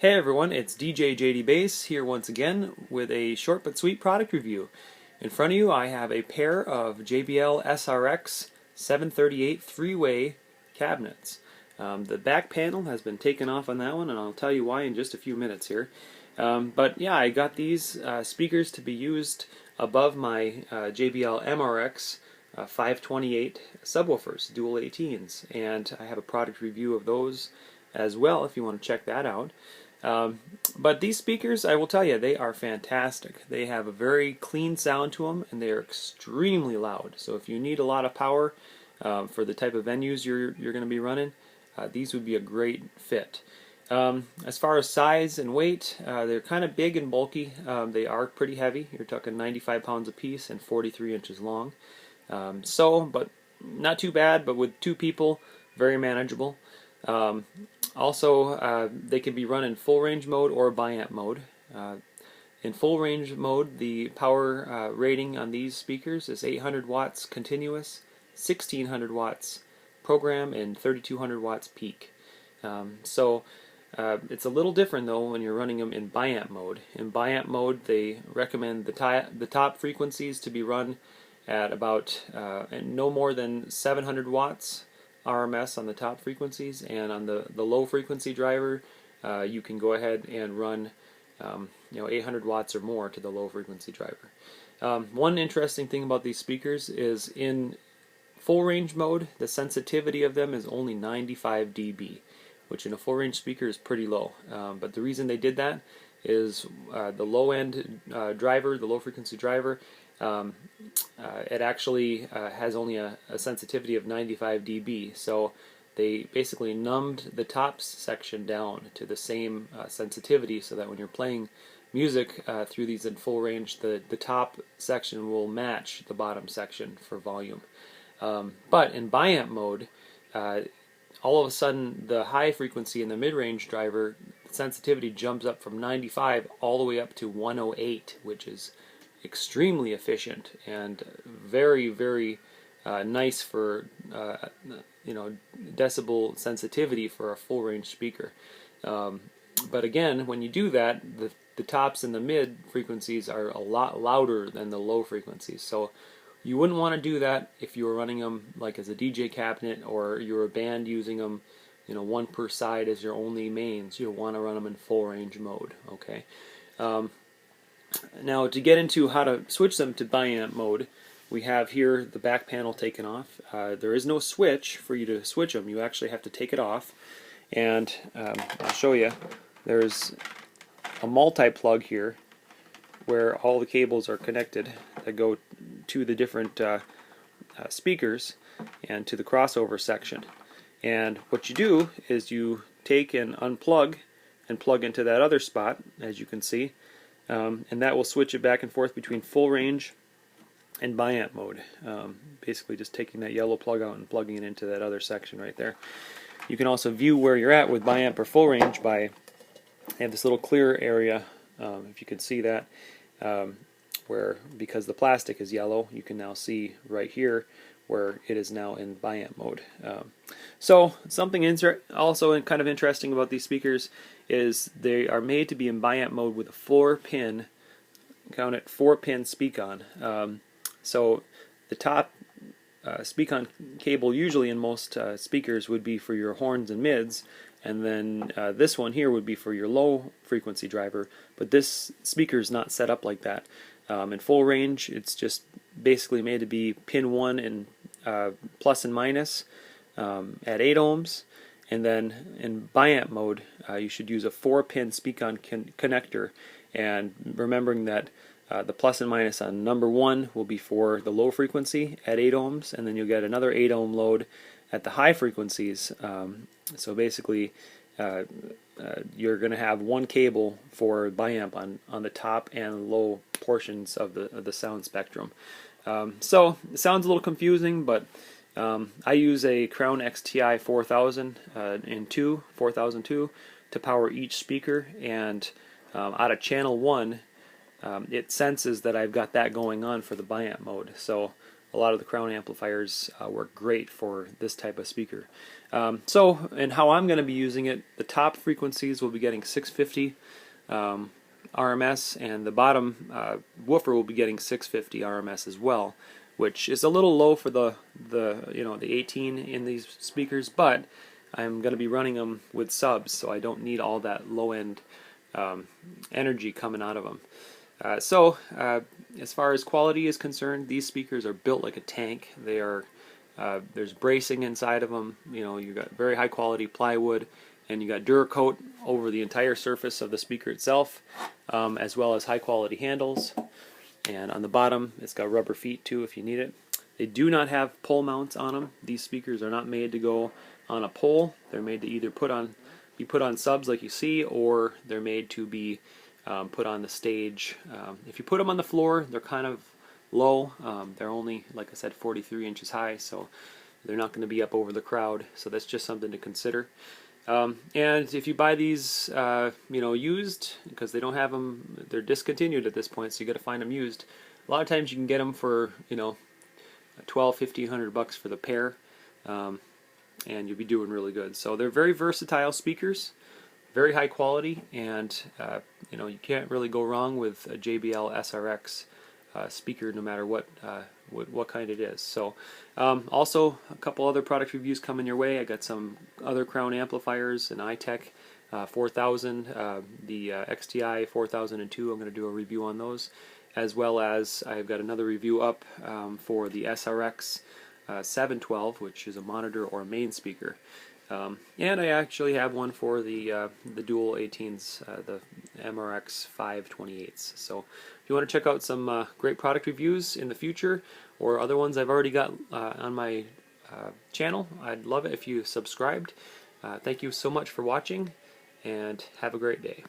Hey everyone, it's DJ JD Bass here once again with a short but sweet product review. In front of you I have a pair of JBL SRX738 three-way cabinets. The back panel has been taken off on that one, and I'll tell you why in just a few minutes here. But yeah, I got these speakers to be used above my JBL MRX 528 subwoofers, dual 18s, and I have a product review of those as well if you want to check that out. But these speakers, I will tell you, they are fantastic. They have a very clean sound to them, and they are extremely loud. So if you need a lot of power for the type of venues you're going to be running, these would be a great fit. As far as size and weight, they're kind of big and bulky. They are pretty heavy. You're talking 95 pounds a piece and 43 inches long. But not too bad, but with two people, very manageable. Also, they can be run in full range mode or biamp mode. In full range mode, the power rating on these speakers is 800 watts continuous, 1600 watts program, and 3200 watts peak. It's a little different though when you're running them in biamp mode. In biamp mode, they recommend the top frequencies to be run at about no more than 700 watts RMS on the top frequencies, and on the low frequency driver you can go ahead and run 800 watts or more to the low frequency driver. One interesting thing about these speakers is in full range mode the sensitivity of them is only 95 dB, which in a full range speaker is pretty low. But the reason they did that is the low end driver, the low frequency driver, it actually has only a sensitivity of 95 dB, so they basically numbed the top section down to the same sensitivity, so that when you're playing music through these in full range, the top section will match the bottom section for volume. But in biamp mode, all of a sudden the high frequency and the mid-range driver sensitivity jumps up from 95 all the way up to 108, which is extremely efficient and very, very nice for decibel sensitivity for a full range speaker. But again, when you do that, the tops and the mid frequencies are a lot louder than the low frequencies. So you wouldn't want to do that if you were running them like as a DJ cabinet, or you're a band using them, one per side as your only mains. You'll want to run them in full range mode. Okay. Now, to get into how to switch them to biamp mode, we have here the back panel taken off. There is no switch for you to switch them. You actually have to take it off, and I'll show you. There's a multi-plug here where all the cables are connected that go to the different speakers and to the crossover section. And what you do is you take and unplug and plug into that other spot, as you can see. And that will switch it back and forth between full range and biamp mode. Basically just taking that yellow plug out and plugging it into that other section right there. You can also view where you're at with biamp or full range by, I have this little clear area, if you can see that, where because the plastic is yellow, you can now see right here where it is now in biamp mode. So something also kind of interesting about these speakers is they are made to be in biamp mode with a 4-pin, count it, 4-pin speak-on. So the top speak-on cable usually in most speakers would be for your horns and mids, and then this one here would be for your low frequency driver, but this speaker is not set up like that. In full range, it's just basically made to be pin 1 and plus and minus at 8 ohms, and then in biamp mode you should use a 4-pin speak-on connector, and remembering that the plus and minus on number 1 will be for the low frequency at 8 ohms, and then you'll get another 8 ohm load at the high frequencies. So basically you're going to have one cable for biamp on the top and low portions of the sound spectrum. So it sounds a little confusing, but I use a Crown XTI 4002 to power each speaker, and out of channel 1 it senses that I've got that going on for the biamp mode. So a lot of the crown amplifiers work great for this type of speaker. And how I'm going to be using it, the top frequencies will be getting 650 RMS, and the bottom woofer will be getting 650 RMS as well, which is a little low for the 18 in these speakers, but I'm going to be running them with subs, so I don't need all that low-end energy coming out of them. As far as quality is concerned, these speakers are built like a tank. They are there's bracing inside of them. You got very high quality plywood, and you got Duracoat over the entire surface of the speaker itself, as well as high quality handles. And on the bottom, it's got rubber feet too if you need it. They do not have pole mounts on them. These speakers are not made to go on a pole. They're made to either be put on subs like you see, or they're made to be put on the stage. If you put them on the floor, they're kind of low. They're only, like I said, 43 inches high, so they're not going to be up over the crowd. So that's just something to consider. And if you buy these, used, because they don't have them, they're discontinued at this point, so you got to find them used. A lot of times you can get them for, $1,200-$1,500 for the pair, and you'll be doing really good. So they're very versatile speakers, very high quality, and you can't really go wrong with a JBL SRX speaker, no matter what kind it is. So also a couple other product reviews coming your way. I got some other crown amplifiers, an iTech 4000, the XTI 4002. I'm going to do a review on those, as well as I've got another review up for the SRX712, which is a monitor or a main speaker. And I actually have one for the dual 18s, the MRX 528s. So if you want to check out some great product reviews in the future, or other ones I've already got on my channel, I'd love it if you subscribed. Thank you so much for watching, and have a great day.